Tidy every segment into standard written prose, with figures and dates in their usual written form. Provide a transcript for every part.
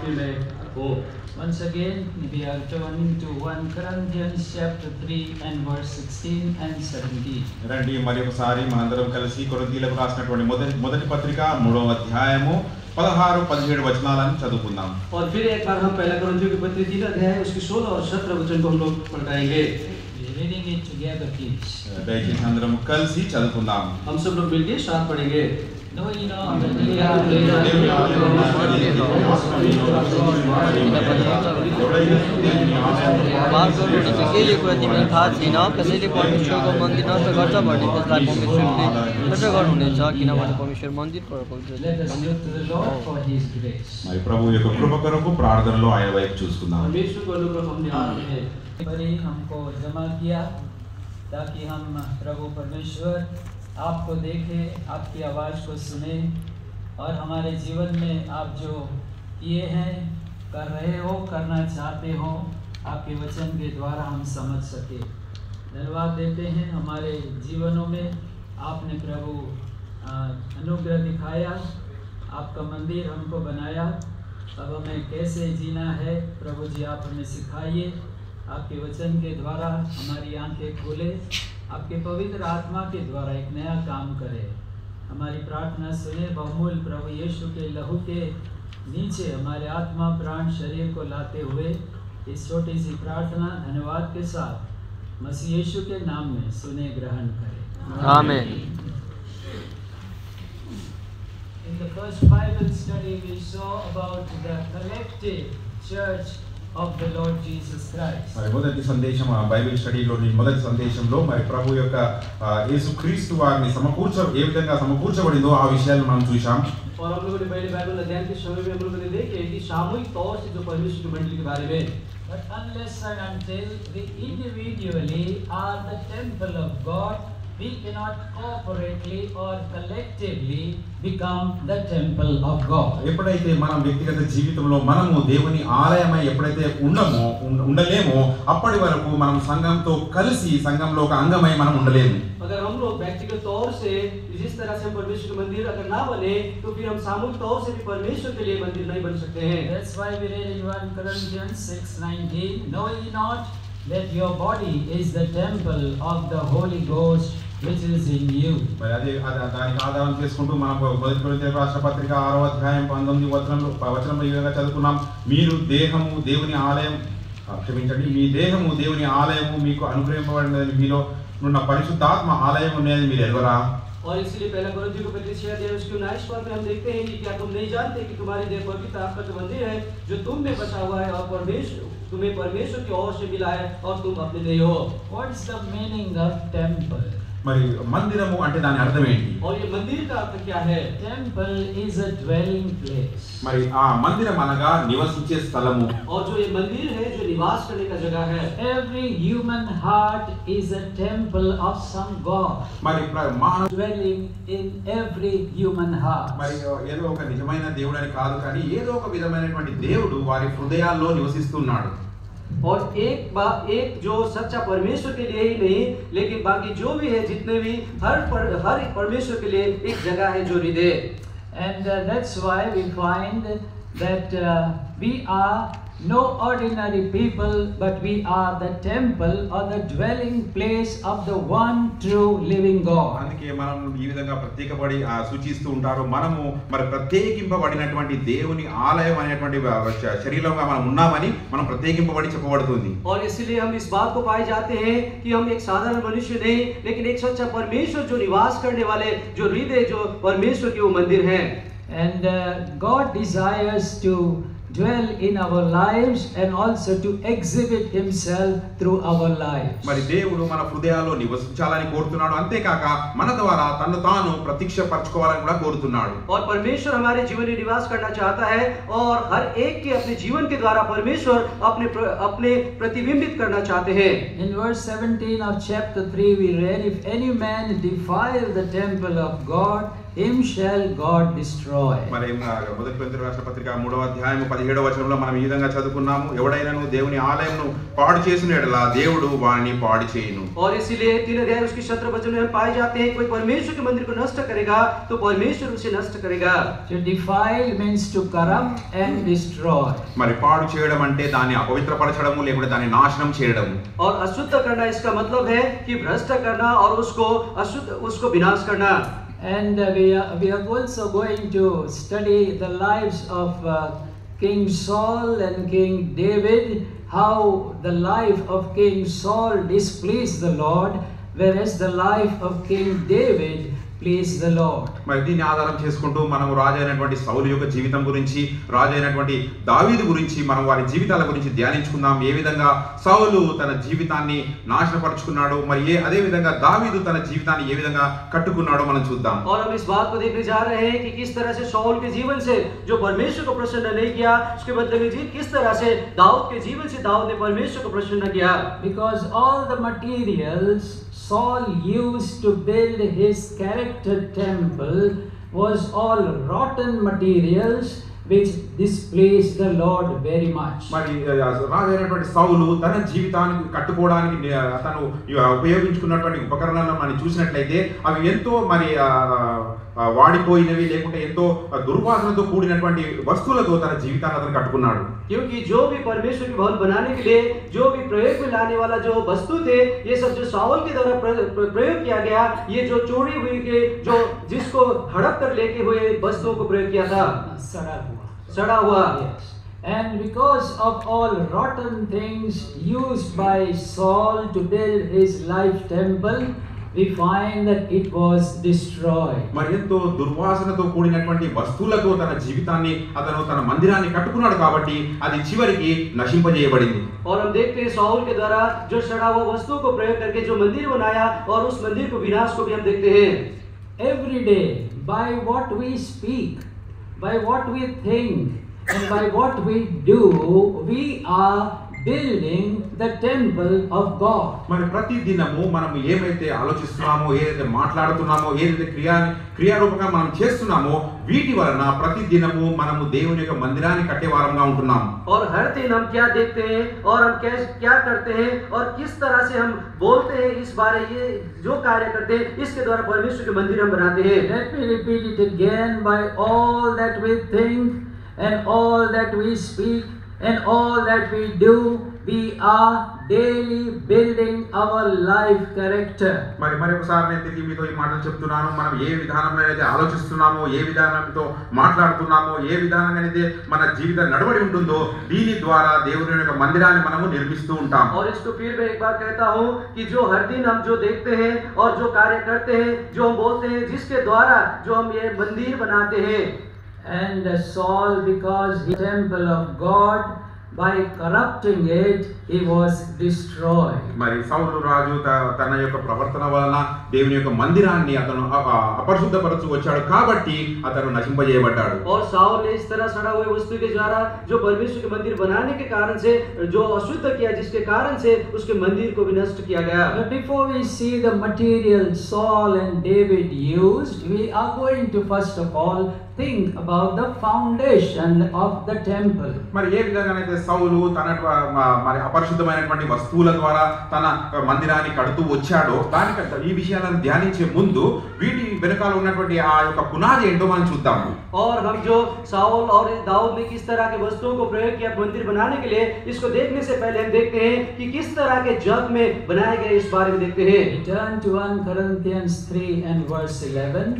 Once again, we are turning to 1 Corinthians chapter 3 and verse 16 and 17. రండి మరి ఒకసారి మనందరం కలిసి కొరింథీయులకు రాసినటువంటి మొదటి పత్రిక 3వ అధ్యాయము 16-17 వచనాలను చదువుకుందాం. और फिर एक बार हम पहला कोरिन्थियों की पत्री 3 अध्याय उसके 16 और 17 वचन को हम लोग पढ़ाएंगे. Reading it together, please. దయచేసి అందరం కలిసి చదువుకుందాం. हम सब लोग मिलकर साथ पढ़ेंगे. Knowing now केही कुरा तिमीलाई थाहा छैन, कसैले परमेश्वरको मन्दिर नष्ट गर्छ भने त्यसलाई परमेश्वरले नष्ट गर्नुहुनेछ, किनभने परमेश्वर मन्दिर let us look to the Lord for His grace. మరి ప్రభు యొక్క కృప కొరకు ప్రార్థనలో ఆయన వైపు చూసుకుందాం. परमेश्वर को अनुग्रह हमने हाथ में पर ही हमको जमा किया ताकि हम प्रभु परमेश्वर आपको देखें, आपकी आवाज़ को सुने और हमारे जीवन में आप जो किए हैं, कर रहे हो, करना चाहते हो, आपके वचन के द्वारा हम समझ सके. धन्यवाद देते हैं हमारे जीवनों में आपने प्रभु अनुग्रह दिखाया, आपका मंदिर हमको बनाया. अब हमें कैसे जीना है प्रभु जी आप हमें सिखाइए. आपके वचन के द्वारा हमारी आंखें खोले, आपके पवित्र आत्मा के द्वारा एक नया काम करे. हमारी प्रार्थना सुने. बहुमूल्य प्रभु यीशु के लहू के नीचे हमारे आत्मा प्राण शरीर को लाते हुए इस छोटी सी प्रार्थना धन्यवाद के साथ मसीह यीशु के नाम में सुने, ग्रहण करें. आमेन. In the first Bible study we saw about the collective church of the Lord Jesus Christ. మరి మొదటి సందేశం బైబిల్ స్టడీలోని మొదటి సందేశంలో మరి ప్రభు యొక్క యేసుక్రీస్తు వారిని ఏ విధంగా సమకూర్చబడిందో ఆ విషయాలను మనం చూశాం. और हम लोगों ने पहले बाइबल अध्ययन के समय में हम लोगों ने देखे कि सामूहिक तौर से जो परमेश्वर की मंडली के बारे में, But unless and until we individually are the temple of God, we cannot corporately or collectively become the temple of God. ఎప్పుడైతే మనం వ్యక్తిగత జీవితంలో మనము దేవుని ఆలయమై ఎప్పుడైతే ఉండలేమో అప్పటి వరకు మనం సంఘంతో కలిసి సంఘంలో ఒక అంగమై మనం ఉండలేము. अगर हम लोग व्यक्तिगत तौर से जिस तरह से हम परमेश्वर का मंदिर अगर ना बने तो फिर हम सामूहिक तौर से भी परमेश्वर के लिए मंदिर नहीं बन सकते हैं. That's why we read in 1 Corinthians 6:19, know ye not that your body is the temple of the Holy Ghost which is in you. మరి దానికి ఆధారం చేసుకుంటూ మనం మొదటి కొరింథీయులకు రాసిన పత్రిక 6వ అధ్యాయం 19వ వచనంలో ఈ విధంగా చదువుకున్నాం. మీరు దేహము దేవుని ఆలయం మీ దేహము దేవుని ఆలయము మీకు అనుగ్రహింపబడినదని మీలో ఉన్న పరిశుద్ధాత్మ ఆలయం ఉన్నది మీరు ఎరుగరా. और इसलिए पहला कोरिन्थियों को पत्री 6 अध्याय उसके 19 पद में हम देखते हैं कि क्या तुम नहीं जानते कि तुम्हारी देह पवित्र आत्मा का मंदिर है जो तुम में बसा हुआ है और तुम्हें परमेश्वर की ओर से मिला है और तुम अपने नहीं हो. What is the meaning of temple? మరి మందిరము అంటే దాని అర్థం ఏంటి? और ये मंदिर का अर्थ क्या है? Temple is a dwelling place. మరి ఆ మందిరం అనగా నివసించే స్థలము. और जो ये मंदिर है जो निवास करने का जगह है. Every human heart is a temple of some God. మరి మానవ dwelling in every human heart. మరి ఏదో ఒక నిజమైన దేవుడు అని కాదు, కానీ ఏదో ఒక విధమైనటువంటి దేవుడు వారి హృదయాల్లో నివసిస్తున్నాడు. और एक जो सच्चा परमेश्वर के लिए ही नहीं लेकिन बाकी जो भी है जितने भी हर परमेश्वर के लिए एक जगह है जो हृदय. And that's why we find that we are no ordinary people, but we are the temple or the dwelling place of the one true living God. అందుకే మనం ఈ విధంగా ప్రత్యేకపడి సూచిస్తూ ఉంటారు. మనము మరి ప్రత్యేకింపబడినటువంటి దేవుని ఆలయం అనేటువంటి శరీరంగా మనం ఉన్నామని మనం ప్రత్యేకింపబడి చెప్పబడుతుంది. और इसलिए हम इस बात को पाए जाते हैं कि हम एक साधारण मनुष्य नहीं लेकिन एक सच्चा परमेश्वर जो निवास करने वाले जो हृदय जो परमेश्वर के वो मंदिर है. And God desires to dwell in our lives and also to exhibit himself through our lives. మరి దేవుడు మన హృదయాల్లో నివసించాలని కోరుతున్నాడు. అంతేకాక మన ద్వారా తనను తాను ప్రత్యక్షపరచుకోవాలని కూడా కోరుతున్నాడు. और परमेश्वर हमारे जीवन में निवास करना चाहता है और हर एक के अपने जीवन के द्वारा परमेश्वर अपने प्रतिबिंबित करना चाहते हैं. In verse 17 of chapter 3 we read, if any man defile the temple of God, him shall God destroy. మరి మొదటి కొరింథీయులకు రాసిన పత్రిక 3వ అధ్యాయం 17వ వచనంలో మనం ఈ విధంగా చదువుకున్నాము, ఎవడైనాను దేవుని ఆలయంను పాడు చేసిన యెడల దేవుడు వాణ్ణి పాడు చేయును. और इसीलिए 3 अध्याय उसके 17 वचन में हम पाए जाते हैं, कोई परमेश्वर के मंदिर को नष्ट करेगा तो परमेश्वर उसे नष्ट करेगा. To defile means to corrupt and destroy. మరి పాడు చేయడం అంటే దాన్ని అపవిత్రపరచడము లేకుంటే దాన్ని నాశనం చేయడము. और अशुद्ध करना इसका मतलब है कि भ्रष्ट करना और उसको विनाश करना. And we are also going to study the lives of King Saul and King David, how the life of King Saul displeased the Lord, whereas the life of King David pleased the Lord. మరి దీన్ని ఆధారం చేసుకుంటూ మనము రాజు అయినటువంటి సౌలు యొక్క జీవితం గురించి, రాజు అయినటువంటి దావీదు గురించి, మనం వారి జీవితాల గురించి ధ్యానించుకుందాం. ఏ విధంగా సౌలు తన జీవితాన్ని నాశనపరుచుకున్నాడు, మరి అదే విధంగా దావీదు తన జీవితాన్ని ఏ విధంగా కట్టుకున్నాడో మనం చూద్దాం. और हम इस बात को देखने जा रहे हैं कि किस तरह से शाऊल के जीवन से जो परमेश्वर को प्रसन्न नहीं किया, उसके बदले में किस तरह से दाऊद के जीवन से दाऊद ने परमेश्वर को प्रसन्न किया. Because all the materials Saul used to build his character temple was all rotten materials which displeased the Lord very much. మరి రాజు అయినటువంటి సౌలు తన జీవితానికి కట్టుకోవడానికి తను ఉపయోగించుకున్నటువంటి ఉపకరణాలను మనం చూసినట్లయితే అవి ఎంతో మరి వాడిపోయినవి లేకుంటే ఎంతో దుర్వాసనతో కూడినటువంటి వస్తువులతో తన జీవితాన్ని అతను కట్టుకున్నాడు. क्योंकि जो भी परमेश्वर के भवन बनाने के लिए जो भी प्रयोग में लाने वाला जो वस्तु थे, ये सब जो शाऊल के द्वारा प्रयोग किया गया, ये जो चोरी हुई के जो जिसको हड़प कर लेके हुए वस्तुओं को प्रयोग किया था, सड़ा हुआ. Yes. And because of all rotten things used by Saul to build his life temple, we find that it was destroyed. మరి ఎంతో దుర్వాసనతో కూడినటువంటి వస్తువులతో తన జీవితాన్ని అతను తన మందిరాన్ని కట్టుకున్నాడు కాబట్టి అది చివరికి నశింపజేయబడింది. और हम देखते हैं शाऊल के द्वारा जो सड़ा हुआ वस्तुओं को प्रयोग करके जो मंदिर बनाया और उस मंदिर को विनाश को भी हम देखते हैं. Every day, by what we speak, by what we think, and by what we do, we are building the temple of God. మరి ప్రతి దినము మనం ఏమైతే ఆలోచిస్తున్నామో, ఏదైతే మాట్లాడుతున్నామో, ఏదైతే క్రియారూపంగా మనం చేస్తున్నామో వీటి వలన ప్రతి దినము మనము దేవుని యొక్క మందిరాన్ని కట్టేవారంగా ఉంటున్నాం. और हर दिन हम क्या देखते हैं और हम क्या करते हैं और किस तरह से हम बोलते हैं, इस बारे ये जो कार्य करते हैं इसके द्वारा परमेश्वर के मंदिर हम बनाते हैं. Let me repeat it again. By all that we think and all that we speak and all that we do, we are daily building our life character. మరి ఒకసారి నేను తిరిగి మీతో ఈ మాటలు చెప్తున్నాను. మనం ఏ విధానంలో అయితే ఆలోచిస్తున్నామో, ఏ విధానంతో మాట్లాడుతున్నామో, ఏ విధానంగా అయితే మన జీవిత నడవడి ఉంటుందో దీని ద్వారా దేవుని యొక్క మందిరాన్ని మనము నిర్మిస్తూ ఉంటాం. और इसको फिर मैं एक बार कहता हूँ कि जो हर दिन हम जो देखते हैं और जो कार्य करते हैं, जो हम बोलते हैं, जिसके द्वारा जो हम ये मंदिर बनाते हैं. And Saul, because he temple of God, by corrupting it, he was destroyed. మరి సౌలు రాజు తన యొక్క ప్రవర్తన వలన దేవుని యొక్క మందిరాన్ని అతను అపరిశుద్ధపరచు వచ్చాడు కాబట్టి అతను నశింపజేయబడ్డాడు. और साउल ने इस तरह सड़ा हुए वस्तु के द्वारा जो परमेश्वर के मंदिर बनाने के कारण से जो अशुद्ध किया, जिसके कारण से उसके मंदिर को भी नष्ट किया गया. But before we see the material Saul and David used, we are going to first of all think about the foundation of the temple. మరి ఏ విధంగానైతే సౌలు తన మరి అపరిశుద్ధమైనటువంటి వస్తువుల ద్వారా తన మందిరాన్ని కడుతూ వచ్చాడో దానికంటే ఈ విషయాలను ధ్యానించే ముందు వీటి వెనకాల ఉన్నటువంటి ఆ యొక్క పునాది ఏంటో మనం చూద్దాము. और हम जो साउल और दाऊद ने किस तरह के वस्तुओं को प्रयोग किया मंदिर बनाने के लिए, इसको देखने से पहले हम देखते हैं कि किस तरह के जग में बनाए गए, इस बारे में देखते हैं. Turn to 1 Corinthians 3 and verse 11.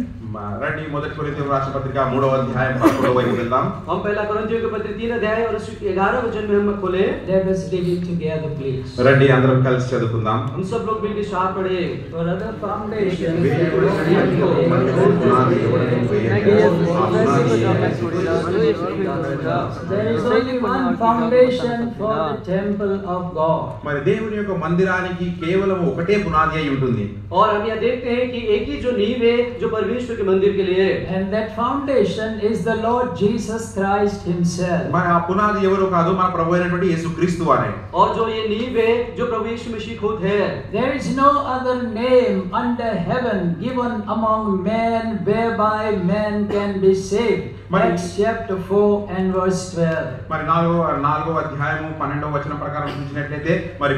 రండి మొదటి కొరింథీయులకు రాసిన పత్రిక 3వ అధ్యాయం 11వ వైపు వెళ్దాం. हम पहला कोरिन्थियों के पत्र 3 अध्याय और उसके 11 वचन में हम खोले. Let us read it together, please. రండి అందరం కలిసి చదువుకుందాం. हम सब लोग मिलकर साथ पढ़े. For other foundation, there is only one foundation for the temple of God. మరి దేవుని యొక్క మందిరానికి కేవలం ఒకటే పునాది అయి ఉంటుంది. और हम यह देखते हैं कि एक ही जो नींव है जो परमेश्वर के मंदिर के लिए, And that foundation is the Lord Jesus Christ himself. మరి ఆ పునాది ఎవరో కాదు, మన ప్రభు అయినటువంటి యేసుక్రీస్తు వారే. और जो ये नींव है जो प्रभु यीशु मसीह खुद है. There is no other name under heaven given among men whereby men can be saved. Acts chapter 4 and verse 12. మరి నాలుగో అధ్యాయము 12వ వచనం ప్రకారం చూసినట్లయితే మరి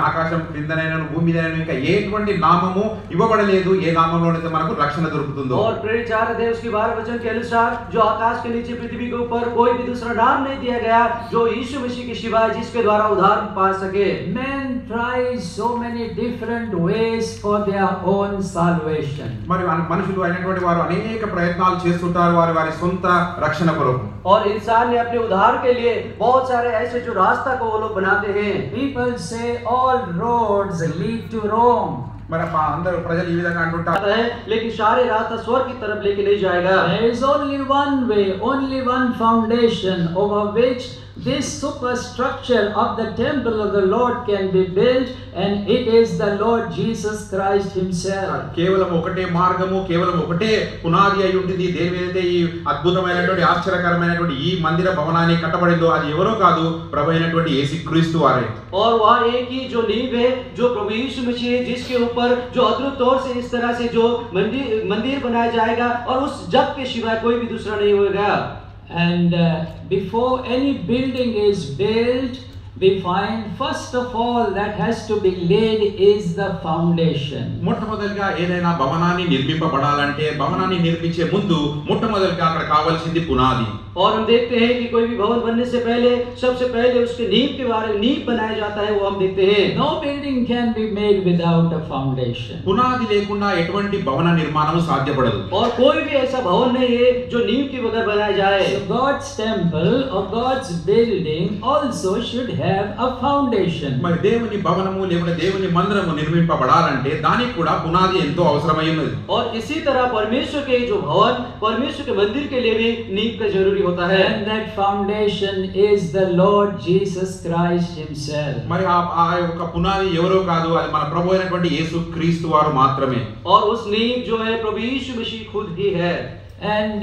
ఆకాశం క్రిందనైనను భూమి మీదనైనను ఇంకా ఎటువంటి నామము ఇవ్వబడలేదు ఏ నామంలోనైతే మనకు రక్షణ దొరుకుతుందో. और प्रेरित 4 अध्याय उसके 12 वचन के अनुसार जो आकाश के नीचे पृथ्वी के ऊपर कोई भी दूसरा नाम नहीं दिया गया जो यीशु मसीह के सिवाय जिसके द्वारा उद्धार पा सके. Men try so many different ways for their own salvation. మరి మనుషులు అయినటువంటి వారు అనేక ప్రయత్నాలు చేస్తుంటారు వారి సొంత రక్షణ కొరకు. और इंसान ने अपने उद्धार के लिए बहुत सारे ऐसे जो रास्ता को वो लोग बनाते हैं. People say all roads lead to Rome. మరి అందరూ ప్రజలు ఈ విధంగా అంటుంటారు लेकिन सारे रास्ता स्वर्ग की तरफ लेके नहीं जाएगा. There is only one way, only one foundation over which this superstructure of the temple of the Lord can be built, and it is the Lord Jesus Christ himself. కేవలం ఒకటే మార్గము కేవలం ఒకటే పునాది అయి ఉంటుంది. దేని మీదైతే ఈ అద్భుతమైనటువంటి ఆశ్చర్యకరమైనటువంటి ఈ మందిర భవనాన్ని కట్టబడిందో అది ఎవరో కాదు ప్రభు అయినటువంటి యేసుక్రీస్తు వారే. और वह एक ही जो नींव है जो प्रभु यीशु मसीह है जिसके ऊपर जो अद्भुत तौर से इस तरह से जो मंदिर बनाया जाएगा और उस जग के सिवाय कोई भी दूसरा नहीं होगा. And before any building is built, we find first of all that has to be laid is the foundation. మొట్టమొదటిగా ఏదైనా భవనాన్ని నిర్మింపబడాలంటే భవనాన్ని నిర్మించే ముందు మొట్టమొదటిగా అక్కడ కావాల్సింది పునాది. और हम देखते हैं कि कोई भी भवन बनने से पहले सबसे पहले उसके नींव के बारे में नींव बनाया जाता है वो हम देखते हैं. No building can be made without a foundation. పునాది లేకుండా ఎటువంటి భవన నిర్మాణం సాధ్యపడదు. और कोई भी ऐसा भवन नहीं है जो नींव के बगैर बनाया जाए. So God's temple or God's building also should have a foundation. మరి దేవుని భవనము లేకుంటే దేవుని మందిరము నిర్మింపబడాలంటే దానికి కూడా పునాది ఎంతో అవసరమై ఉన్నది. और इसी तरह परमेश्वर के जो भवन परमेश्वर के मंदिर के लिए भी नींव का जरूरी होता है. And that foundation is the Lord Jesus Christ himself. మరి ఆ యొక్క పునాది ఎవరో కాదు అది మన ప్రభు అయినటువంటి యేసుక్రీస్తు వారు మాత్రమే. और उस नींव जो है प्रभु यीशु मसीह खुद ही है. And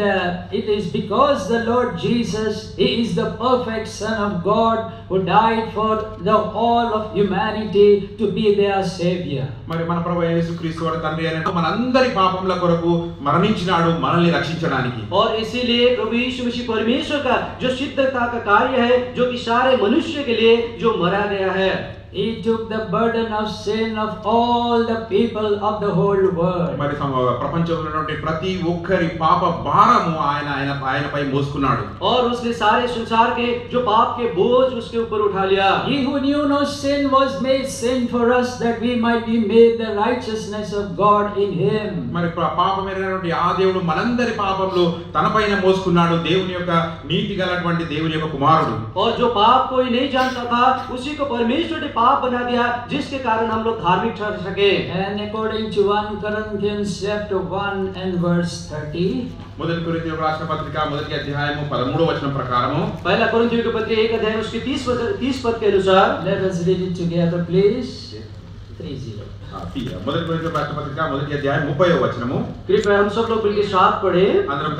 it is because the Lord Jesus, he is the perfect Son of God who died for the all of humanity to be their savior. మరి మన ప్రభు యేసుక్రీస్తు వారు తండ్రి అయిన మనందరి పాపముల కొరకు మరణించినాడు మనల్ని రక్షించడానికి. और इसीलिए प्रभु यीशु मसीह परमेश्वर का जो सिद्धता का कार्य है जो कि सारे मनुष्य के लिए जो मरा गया है. He took the burden of sin of all the people of the whole world. మరి ప్రపంచంలో ఉన్నటువంటి ప్రతి ఒక్కరి పాప భారము ఆయనపై మోసుకున్నాడు. और उसने सारे संसार के जो पाप के बोझ उसके ऊपर उठा लिया. He who knew no sin was made sin for us that we might be made the righteousness of God in him. మరి పాపమైనటువంటి ఆ దేవుడు మనందరి పాపములు తనపైన మోసుకున్నాడు. దేవుని యొక్క నీతి గలటువంటి దేవుని యొక్క కుమారుడు. और जो पाप कोई नहीं जानता था उसी को परमेश्वर ने पाप बना दिया जिसके कारण हम लोग धार्मिक ठहर सके. And according to 1 Corinthians chapter 1 and verse 30, మొదటి కొరింథీయులకు రాసిన పత్రిక మొదటి అధ్యాయము 13వ వచనం ప్రకారము पहला कोरिन्थियों की पत्री 1 अध्याय उसके 30 पद के अनुसार let us read it together please. 30. మొదటి కొరింథీయులకు రాసిన పత్రిక మొదటి అధ్యాయం 30వ వచనము कृपया हम सब लोग मिलकर साथ पढ़ें. అందరం